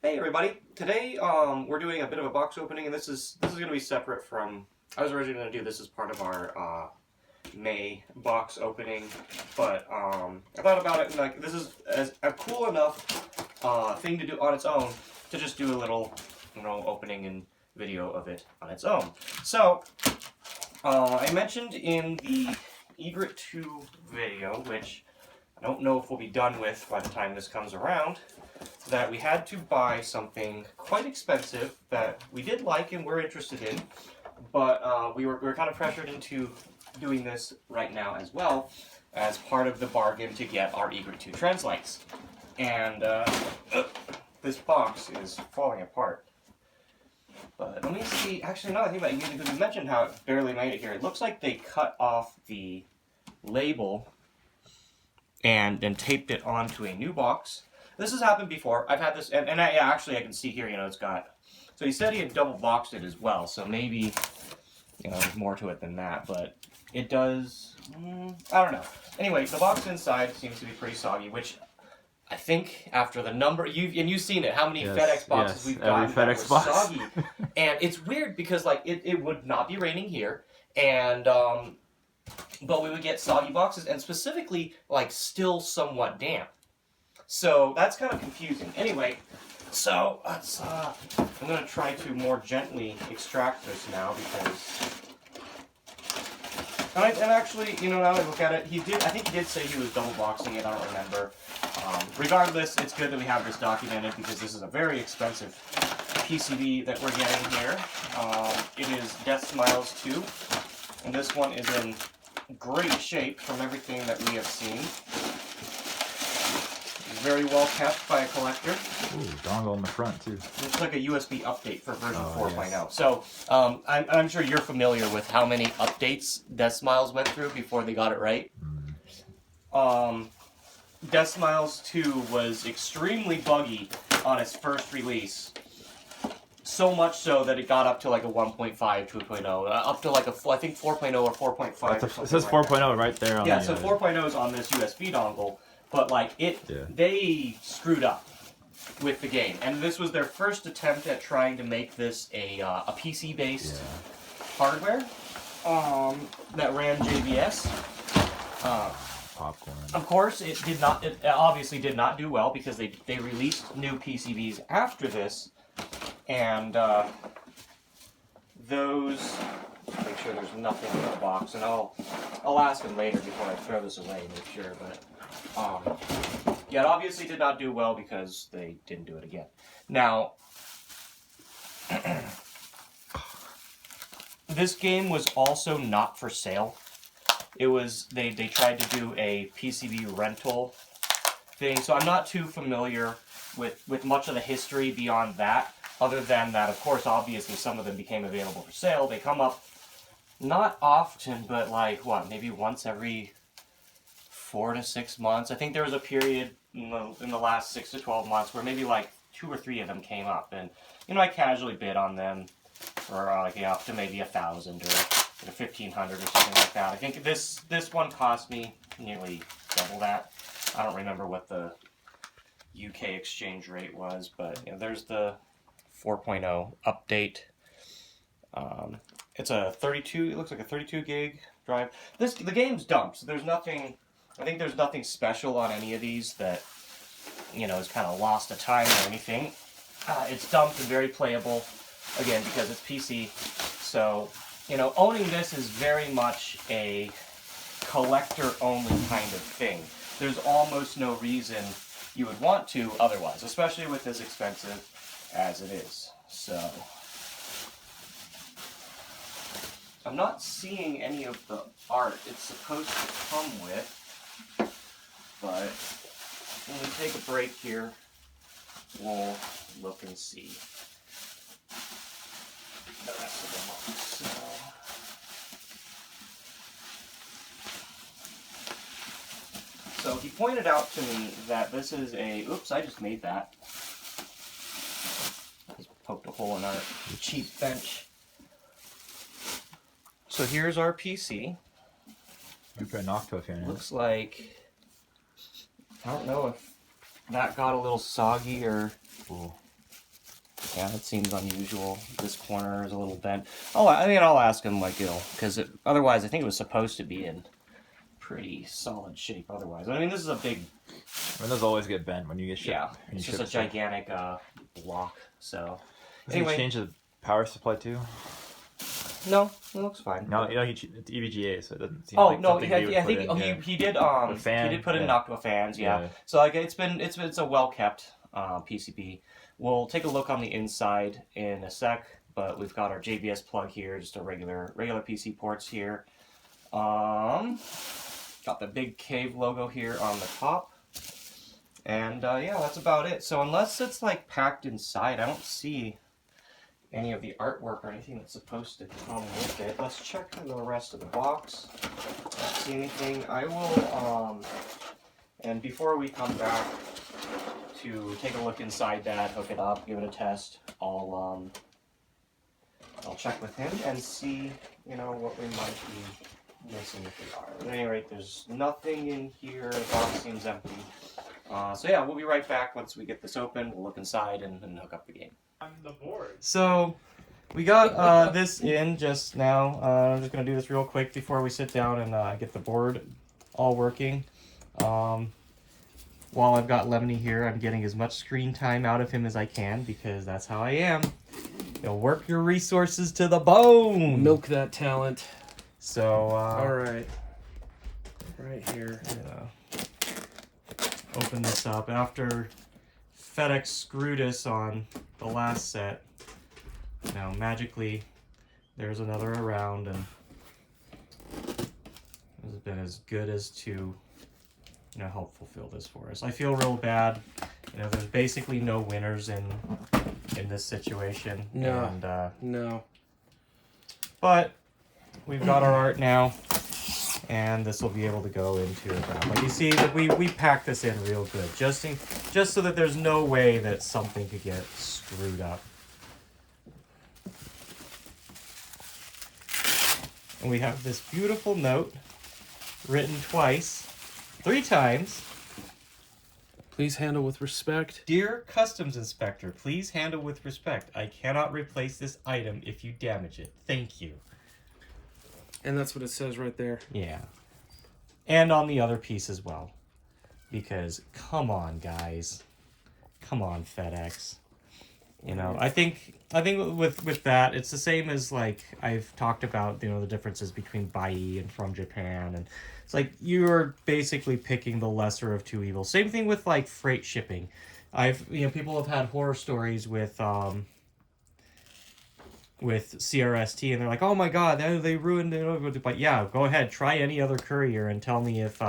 Hey everybody! Today we're doing a bit of a box opening, and this is going to be separate from. I was originally going to do this as part of our May box opening, but I thought about it and like this is a cool enough thing to do on its own to just do a little opening and video of it on its own. So I mentioned in the iirc II video, which I don't know if we'll be done with by the time this comes around, that we had to buy something quite expensive that we did like and we're interested in, but we were kind of pressured into doing this right now as well as part of the bargain to get our iirc II translates. And this box is falling apart. But let me see, actually no, I think about it, because you mentioned how it barely made it here. It looks like they cut off the label and then taped it onto a new box. This has happened before. I've had this, and actually I can see here, it's got, so he said he had double boxed it as well, so maybe, there's more to it than that, but it does, I don't know. Anyway, the box inside seems to be pretty soggy, which I think after the number, you've seen it, how many FedEx boxes we've gotten that were soggy. And it's weird because, like, it would not be raining here, and, but we would get soggy boxes, and specifically, like, still somewhat damp. So that's kind of confusing. Anyway, so let's, I'm going to try to more gently extract this now because, and actually, now that I look at it, I think he did say he was double boxing it, I don't remember. Regardless, it's good that we have this documented because this is a very expensive PCB that we're getting here. It is Deathsmiles II, and this one is in great shape from everything that we have seen. Very well kept by a collector. Ooh, dongle in the front too. It's like a USB update for version 4.0. Yes. So I'm sure you're familiar with how many updates Deathsmiles went through before they got it right. Deathsmiles II was extremely buggy on its first release. So much so that it got up to like a 1.5, 2.0, up to like I think 4.0 or 4.5. It says 4.0 right there on so 4.0 is on this USB dongle. But like they screwed up with the game, and this was their first attempt at trying to make this a PC-based hardware that ran JVS. Popcorn. Of course, it did not. It obviously did not do well because they released new PCBs after this, and those. Make sure there's nothing in the box, and I'll ask him later before I throw this away. Make sure, but. It obviously did not do well because they didn't do it again. Now, this game was also not for sale. It was, they tried to do a PCB rental thing, so I'm not too familiar with much of the history beyond that, other than that, of course, obviously some of them became available for sale. They come up not often, but like, maybe once every 4 to 6 months. I think there was a period in the last 6 to 12 months where maybe like 2 or 3 of them came up, and I casually bid on them for like up to maybe 1,000 or 1,500 or something like that. I think this one cost me nearly double that. I don't remember what the UK exchange rate was, but there's the 4.0 update. It's a 32. It looks like a 32 gig drive. The game's dumped, so there's nothing. I think there's nothing special on any of these that, is kind of lost to time or anything. It's dumped and very playable, again, because it's PC. So, owning this is very much a collector-only kind of thing. There's almost no reason you would want to otherwise, especially with as expensive as it is. So, I'm not seeing any of the art it's supposed to come with. But when we take a break here, we'll look and see the rest of the box. So he pointed out to me that this is a, oops, I just made that. Just poked a hole in our cheap bench. So here's our PC. You put a Nocto fan in. Looks like, I don't know if that got a little soggy or Yeah, it seems unusual. This corner is a little bent. Oh, I mean, I'll ask him, like, you know, because otherwise I think it was supposed to be in pretty solid shape otherwise. I mean, this is a big... I mean, those always get bent when you get shipped. Yeah, it's just a gigantic block, so... Anyway. You change the power supply too? No, it looks fine. No, you know, it's EVGA, so it doesn't seem like no, he did. He did put in Noctua fans. Yeah. So like it's a well kept PCB. We'll take a look on the inside in a sec, but we've got our JBS plug here, just a regular PC ports here. Got the big cave logo here on the top, and yeah, that's about it. So unless it's like packed inside, I don't see any of the artwork or anything that's supposed to come with it. Let's check the rest of the box. Don't see anything. I will, and before we come back to take a look inside that, hook it up, give it a test, I'll check with him and see, you know, what we might be missing if we are. At any rate, there's nothing in here. The box seems empty. So yeah, we'll be right back once we get this open. We'll look inside and hook up the game. On the board. So we got this in just now. I'm just going to do this real quick before we sit down and get the board all working. While I've got Lemony here, I'm getting as much screen time out of him as I can because that's how I am. You'll work your resources to the bone. Milk that talent. So, all right. Right here. Open this up. After FedEx screwed us on the last set, now magically there's another around, and has been as good as to, you know, help fulfill this for us. I feel real bad. You know, there's basically no winners in this situation. No. And, no. But we've got our art now, and this will be able to go into the ground. Like you see, that we packed this in real good, just so that there's no way that something could get screwed up. And we have this beautiful note written twice, 3 times. Please handle with respect. Dear Customs Inspector, please handle with respect. I cannot replace this item if you damage it. Thank you. And that's what it says right there. Yeah. And on the other piece as well. Because, come on, guys. Come on, FedEx. You know, I think with that, it's the same as, like, I've talked about, you know, the differences between Bai and from Japan. And it's like, you're basically picking the lesser of two evils. Same thing with, like, freight shipping. People have had horror stories with CRST, and they're like, oh my god, they ruined it. But yeah, go ahead, try any other courier and tell me if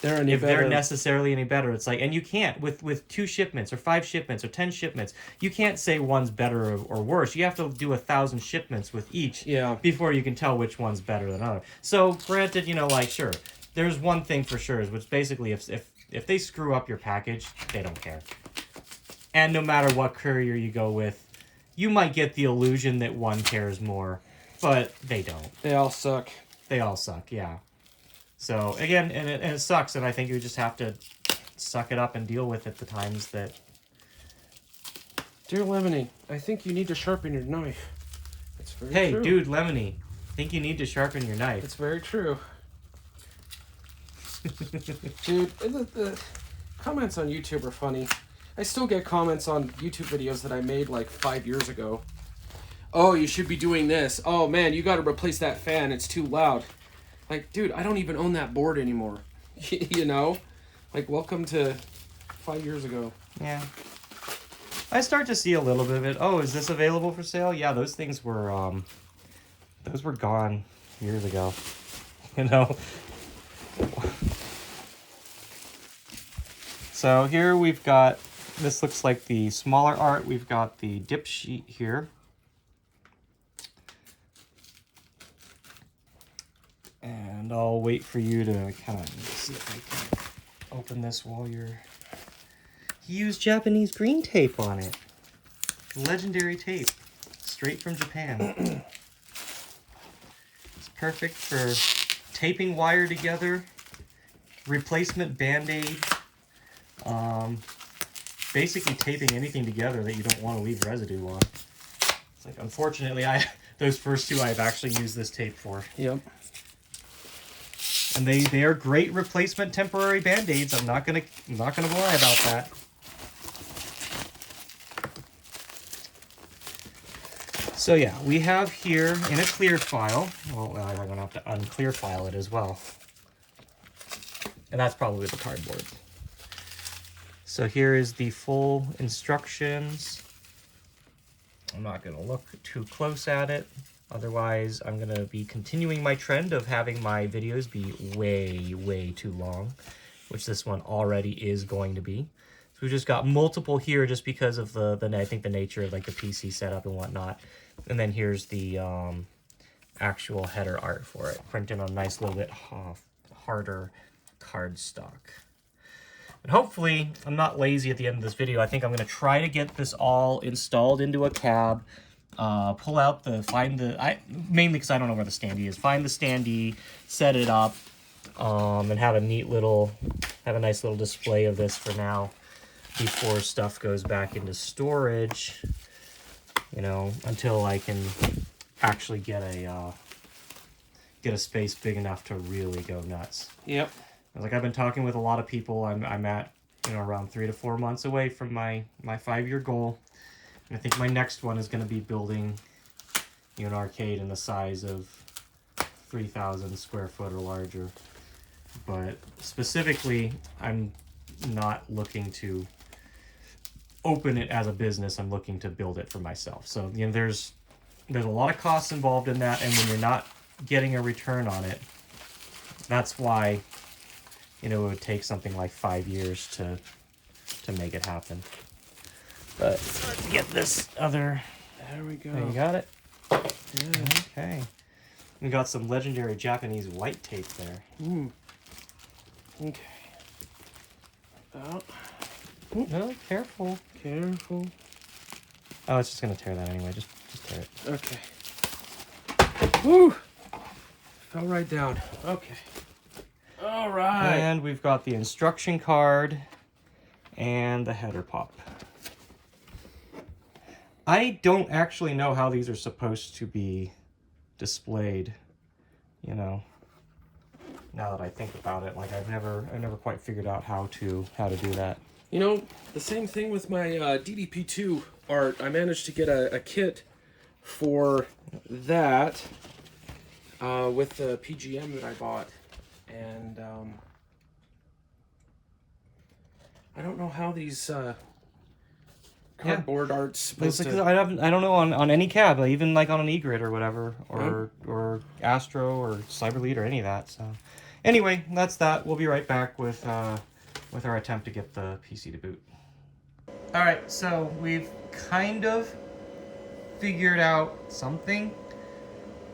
they're necessarily any better. It's like, and you can't with 2 shipments or 5 shipments or 10 shipments, you can't say one's better or worse. You have to do 1,000 shipments with each before you can tell which one's better than other. So granted, you know, like, sure, there's one thing for sure, which basically if they screw up your package, they don't care. And no matter what courier you go with, you might get the illusion that one cares more, but they don't. They all suck. They all suck, yeah. So, again, and it sucks, and I think you just have to suck it up and deal with it the times that... Dear Lemony, I think you need to sharpen your knife. It's very true. Hey, dude, Lemony, I think you need to sharpen your knife. It's very true. Dude, the comments on YouTube are funny. I still get comments on YouTube videos that I made like 5 years ago. Oh, you should be doing this. Oh man, you gotta replace that fan, it's too loud. Like, dude, I don't even own that board anymore. You know? Like, welcome to 5 years ago. Yeah. I start to see a little bit of it. Oh, is this available for sale? Yeah, those things were, gone years ago. You know? So here we've got, this looks like the smaller art. We've got the dip sheet here. And I'll wait for you to kind of see if I can open this while you're... He used Japanese green tape on it. Legendary tape. Straight from Japan. It's perfect for taping wire together, replacement Band-Aid. basically taping anything together that you don't want to leave residue on. It's like, unfortunately, those first two I've actually used this tape for. Yep. And they are great replacement temporary band-aids. I'm not gonna lie about that. So yeah, we have here in a clear file. Well, I'm gonna have to unclear file it as well. And that's probably the cardboard. So here is the full instructions. I'm not gonna look too close at it. Otherwise, I'm gonna be continuing my trend of having my videos be way too long, which this one already is going to be. So we've just got multiple here just because of I think the nature of like the PC setup and whatnot. And then here's the actual header art for it, printed on a nice little bit harder cardstock. And hopefully, I'm not lazy at the end of this video. I think I'm going to try to get this all installed into a cab, pull out mainly because I don't know where the standee is, find the standee, set it up, and have a nice little display of this for now before stuff goes back into storage, you know, until I can actually get a space big enough to really go nuts. Yep. Like, I've been talking with a lot of people. I'm at, you know, around 3 to 4 months away from my 5-year goal. And I think my next one is going to be building, you know, an arcade in the size of 3,000 square foot or larger. But specifically, I'm not looking to open it as a business. I'm looking to build it for myself. So, you know, there's a lot of costs involved in that, and when you're not getting a return on it, that's why, you know, it would take something like 5 years to make it happen. But let's get this other. There we go. Oh, you got it? Yeah. Okay. We got some legendary Japanese white tape there. Okay. Oh. Oh, careful. Careful. Oh, it's just gonna tear that anyway. Just tear it. Okay. Woo! Fell right down. Okay. All right. And we've got the instruction card and the header pop. I don't actually know how these are supposed to be displayed, you know. Now that I think about it, like I've never quite figured out how to do that. You know, the same thing with my DDP2 art. I managed to get a kit for that with the PGM that I bought. And I don't know how these cardboard art's supposed to... I don't know on any cab, even like on an E-Grid or whatever, or Astro or Cyberlead or any of that. So anyway, that's that. We'll be right back with our attempt to get the PC to boot. All right, so we've kind of figured out something.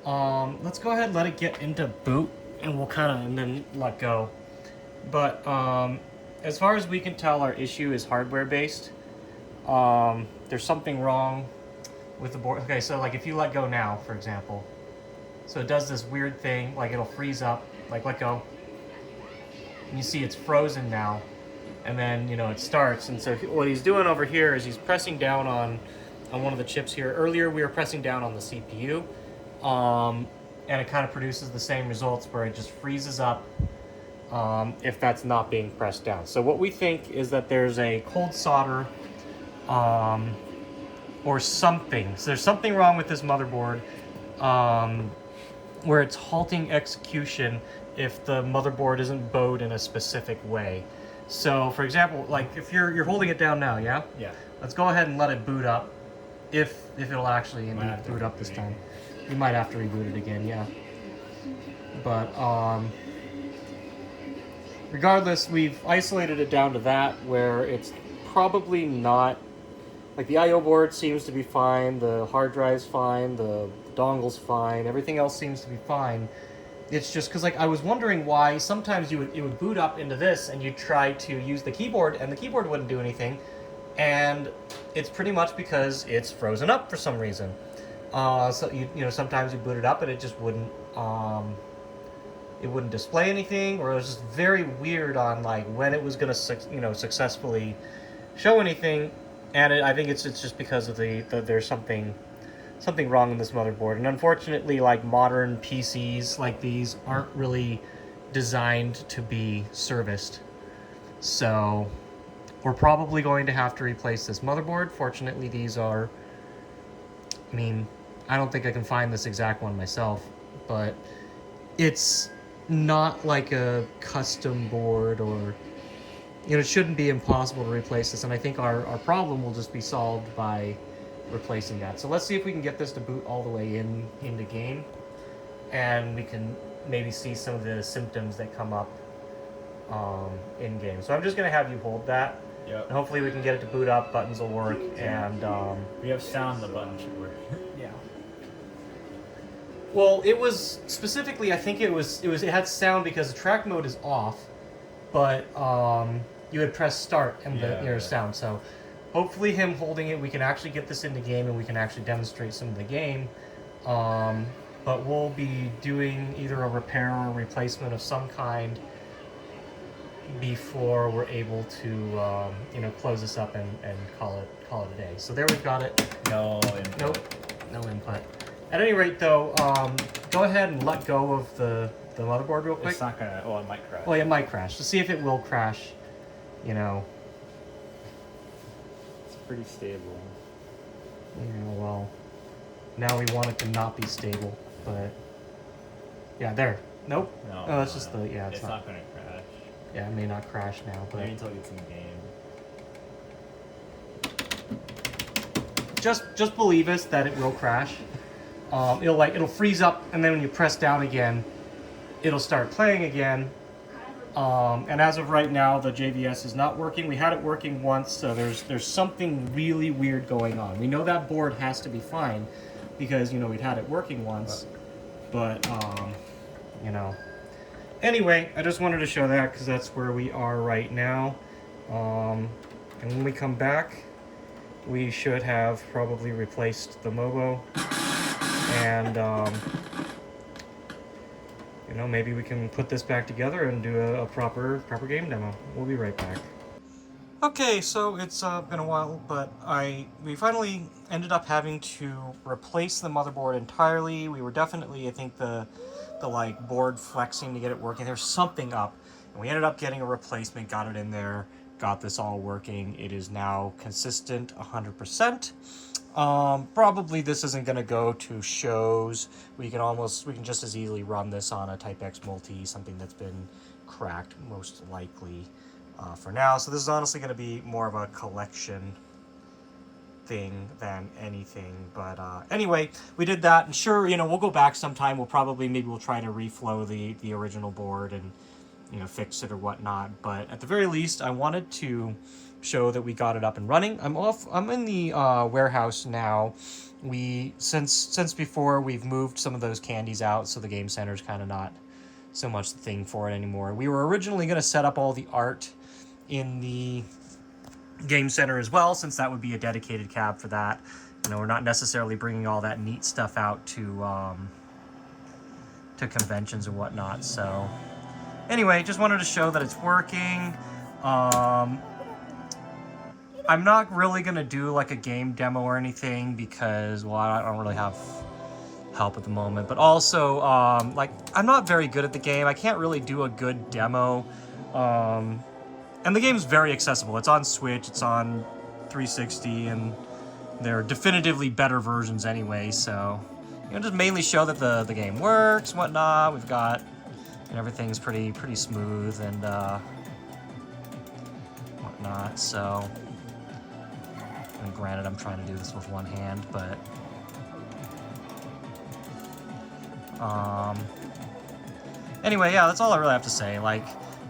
Let's go ahead and let it get into boot, and we'll and then let go. But as far as we can tell, our issue is hardware based. There's something wrong with the board. Okay, so like if you let go now, for example, so it does this weird thing, like it'll freeze up, like let go. And you see it's frozen now, and then, you know, it starts. And so what he's doing over here is he's pressing down on one of the chips here. Earlier we were pressing down on the CPU. And it kind of produces the same results where it just freezes up if that's not being pressed down. So what we think is that there's a cold solder or something. So there's something wrong with this motherboard where it's halting execution if the motherboard isn't bowed in a specific way. So for example, like if you're holding it down now, yeah? Yeah. Let's go ahead and let it boot up if it'll actually indeed boot up this time. You might have to reboot it again, yeah. But regardless, we've isolated it down to that where it's probably not, like the I/O board seems to be fine, the hard drive's fine, the dongle's fine, everything else seems to be fine. It's just because, like, I was wondering why sometimes it would boot up into this and you'd try to use the keyboard and the keyboard wouldn't do anything, and it's pretty much because it's frozen up for some reason. So you know, sometimes you boot it up and it just wouldn't display anything, or it was just very weird on like when it was gonna successfully show anything, and I think it's just because of there's something wrong in this motherboard. And unfortunately, like modern PCs like these aren't really designed to be serviced. So we're probably going to have to replace this motherboard. Fortunately, these are, I mean, I don't think I can find this exact one myself, but it's not like a custom board, or, you know, it shouldn't be impossible to replace this. And I think our problem will just be solved by replacing that. So let's see if we can get this to boot all the way into game, and we can maybe see some of the symptoms that come up in game. So I'm just gonna have you hold that. Yep. And hopefully we can get it to boot up. Buttons will work, and We have sound. The button should work. yeah. Well, it was specifically, I think it had sound because the track mode is off, but you had pressed start and there's sound. So hopefully him holding it, we can actually get this into game and we can actually demonstrate some of the game. But we'll be doing either a repair or a replacement of some kind before we're able to you know, close this up and call it a day. So there we've got it. No input. Nope, no input. At any rate, though, go ahead and let go of the motherboard real quick. It's not gonna. Oh, it might crash. Well, it might crash. To see if it will crash, you know. It's pretty stable. Yeah, well, now we want it to not be stable, but yeah, there. Nope. No. Oh, that's just the It's not gonna crash. Yeah, it may not crash now, but Maybe until it gets in the game. just believe us that it will crash. It'll freeze up, and then when you press down again, it'll start playing again. And as of right now, the JVS is not working. We had it working once, so there's something really weird going on. We know that board has to be fine because, you know, we'd had it working once, but you know. Anyway, I just wanted to show that because that's where we are right now. And when we come back, we should have probably replaced the Mobo, and you know, maybe we can put this back together and do a proper game demo. We'll be right back. Okay, so it's been a while, but we finally ended up having to replace the motherboard entirely. We were definitely, I think, the like board flexing to get it working. There's something up, and we ended up getting a replacement, got it in there, got this all working. It is now consistent 100%. Probably this isn't going to go to shows. We can just as easily run this on a Type X multi, something that's been cracked most likely for now. So this is honestly going to be more of a collection thing than anything. But anyway, we did that, and sure, you know, we'll go back sometime. Maybe we'll try to reflow the original board and, you know, fix it or whatnot. But at the very least, I wanted to show that we got it up and running. I'm in the warehouse now. Since before, we've moved some of those candies out, so the game center's kind of not so much the thing for it anymore. We were originally going to set up all the art in the game center as well, since that would be a dedicated cab for that. You know, we're not necessarily bringing all that neat stuff out to conventions and whatnot. So anyway, just wanted to show that it's working. I'm not really going to do like a game demo or anything because, well, I don't really have help at the moment. But also, like, I'm not very good at the game. I can't really do a good demo. And the game's very accessible. It's on Switch, it's on 360, and they're definitively better versions anyway. So, you know, just mainly show that the game works, whatnot. We've got, and everything's pretty smooth and whatnot. So, and granted, I'm trying to do this with one hand, but anyway, yeah, that's all I really have to say. Like,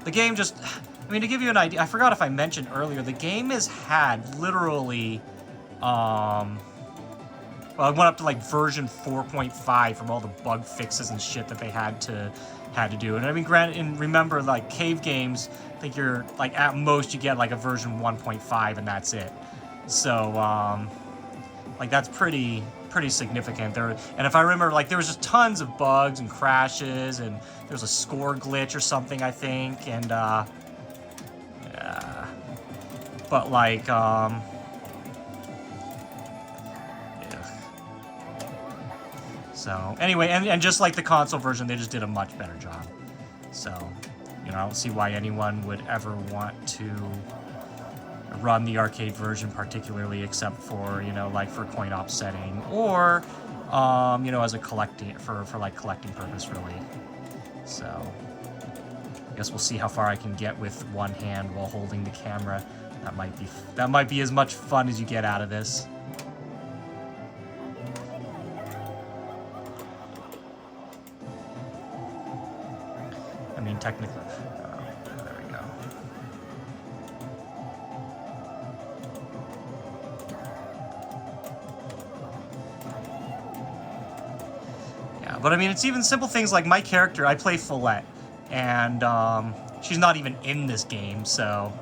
the game just, I mean, to give you an idea, I forgot if I mentioned earlier, the game has had literally, well, it went up to like version 4.5 from all the bug fixes and shit that they had to do. And I mean, granted, and remember, like, cave games, I think you're, like, at most you get like a version 1.5 and that's it. So, like, that's pretty significant there. And if I remember, like, there was just tons of bugs and crashes, and there was a score glitch or something, I think, and But like, yeah. So anyway, and just like the console version, they just did a much better job. So, you know, I don't see why anyone would ever want to run the arcade version particularly, except for, you know, like for coin op setting, or you know, as a collecting for like collecting purpose, really. So I guess we'll see how far I can get with one hand while holding the camera. That might be as much fun as you get out of this. I mean, technically, there we go. Yeah, but I mean, it's even simple things like my character, I play Follette, and she's not even in this game, so...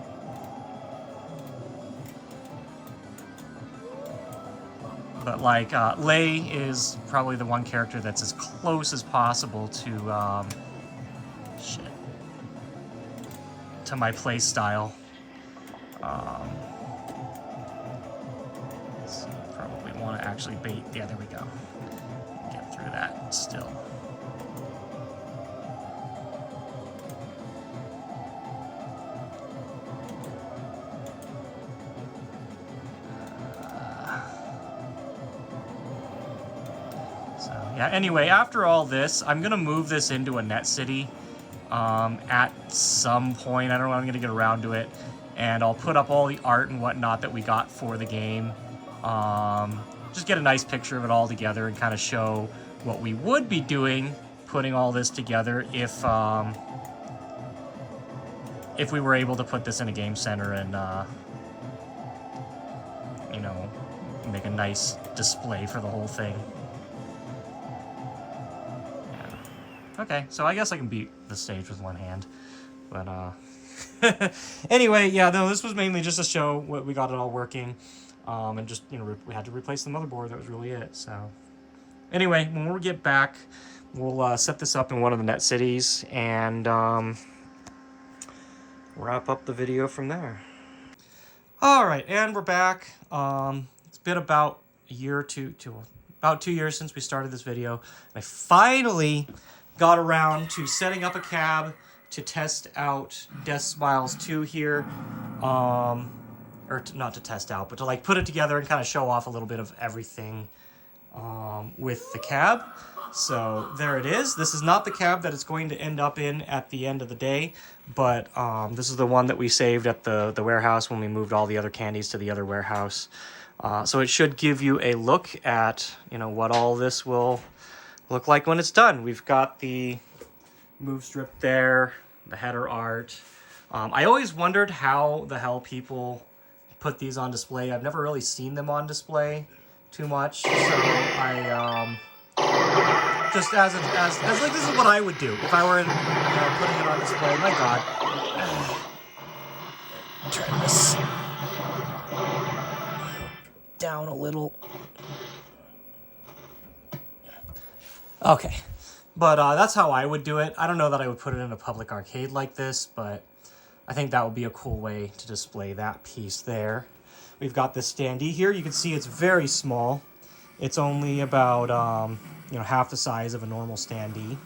But like, Lei is probably the one character that's as close as possible to, to my play style. So probably want to actually bait. Yeah, there we go. Get through that still. Yeah, anyway, after all this, I'm going to move this into a net city at some point. I don't know when I'm going to get around to it. And I'll put up all the art and whatnot that we got for the game. Just get a nice picture of it all together and kind of show what we would be doing, putting all this together if we were able to put this in a game center and, you know, make a nice display for the whole thing. Okay, so I guess I can beat the stage with one hand, but anyway, yeah, no, this was mainly just to show what we got it all working, and just, you know, we had to replace the motherboard. That was really it. So anyway, when we get back, we'll set this up in one of the net cities and wrap up the video from there. All right, and we're back. It's been about a year or two, about 2 years since we started this video. I finally got around to setting up a cab to test out Deathsmiles II here. Or not to test out, but to like put it together and kind of show off a little bit of everything with the cab. So there it is. This is not the cab that it's going to end up in at the end of the day, but this is the one that we saved at the warehouse when we moved all the other candies to the other warehouse. So it should give you a look at, you know, what all this will look like when it's done. We've got the move strip there, the header art. I always wondered how the hell people put these on display. I've never really seen them on display too much, so I just as like, this is what I would do if I were in, putting it on display. My God, turn this down a little. Okay, but that's how I would do it. I don't know that I would put it in a public arcade like this, but I think that would be a cool way to display that piece there. We've got this standee here. You can see it's very small. It's only about, half the size of a normal standee.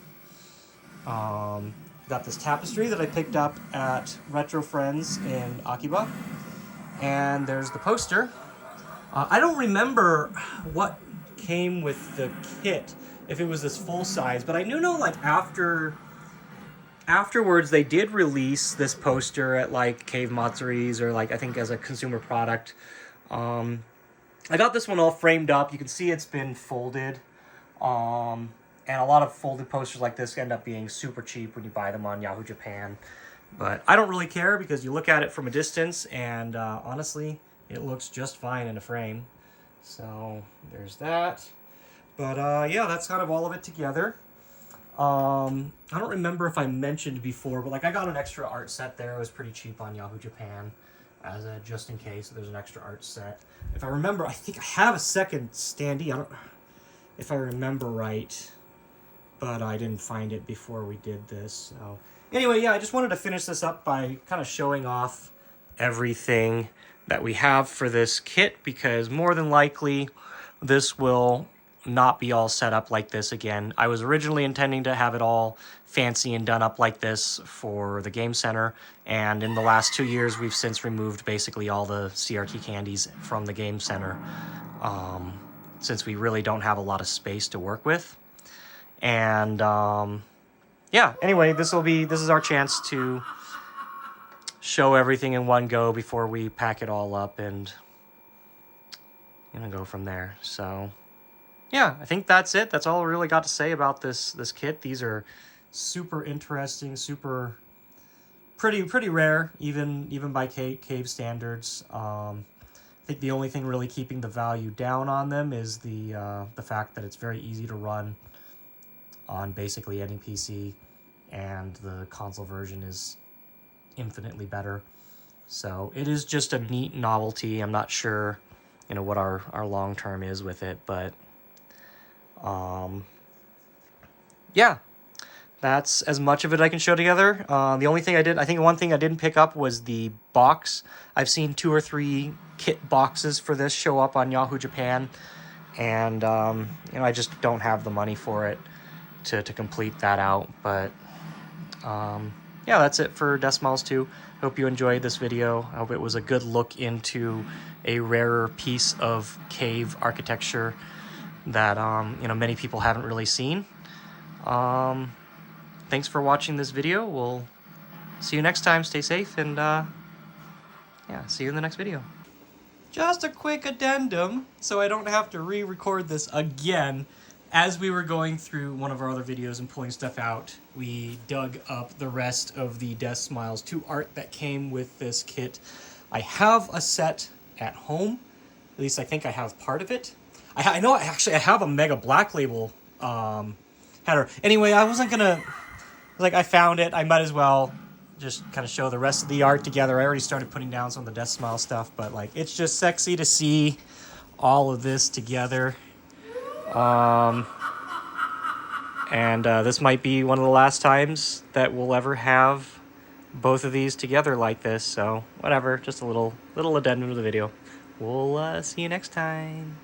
Got this tapestry that I picked up at Retro Friends in Akiba. And there's the poster. I don't remember what came with the kit, if it was this full size, but I do know like afterwards they did release this poster at like Cave Matsuris, or like I think as a consumer product. I got this one all framed up. You can see it's been folded, and a lot of folded posters like this end up being super cheap when you buy them on Yahoo Japan. But I don't really care because you look at it from a distance and honestly it looks just fine in a frame. So there's that. But yeah, that's kind of all of it together. I don't remember if I mentioned before, but like I got an extra art set there. It was pretty cheap on Yahoo Japan, as a just in case. There's an extra art set. If I remember, I think I have a second standee. I don't, if I remember right, but I didn't find it before we did this. So anyway, yeah, I just wanted to finish this up by kind of showing off everything that we have for this kit, because more than likely this will not be all set up like this again. I was originally intending to have it all fancy and done up like this for the Game Center, and in the last 2 years we've since removed basically all the CRT candies from the Game Center, since we really don't have a lot of space to work with. And yeah, anyway, this is our chance to show everything in one go before we pack it all up and go from there. So yeah, I think that's it. That's all I really got to say about this kit. These are super interesting, super pretty rare, even by cave standards. I think the only thing really keeping the value down on them is the fact that it's very easy to run on basically any PC, and the console version is infinitely better. So it is just a neat novelty. I'm not sure, what our long term is with it, but yeah, that's as much of it I can show together. The only thing I think one thing I didn't pick up was the box. I've seen 2 or 3 kit boxes for this show up on Yahoo Japan, and I just don't have the money for it to complete that out. But yeah, that's it for Deathsmiles II. Hope you enjoyed this video. I hope it was a good look into a rarer piece of cave architecture that many people haven't really seen. Thanks for watching this video. We'll see you next time. Stay safe, and yeah, see you in the next video. Just a quick addendum, so I don't have to re-record this again. As we were going through one of our other videos and pulling stuff out, we dug up the rest of the Deathsmiles II art that came with this kit. I have a set at home. At least I think I have part of it. I know actually I have a Mega Black Label header. Anyway, I wasn't gonna, I found it. I might as well just kind of show the rest of the art together. I already started putting down some of the Deathsmiles stuff, but it's just sexy to see all of this together. And this might be one of the last times that we'll ever have both of these together like this, so whatever, just a little addendum to the video. We'll see you next time.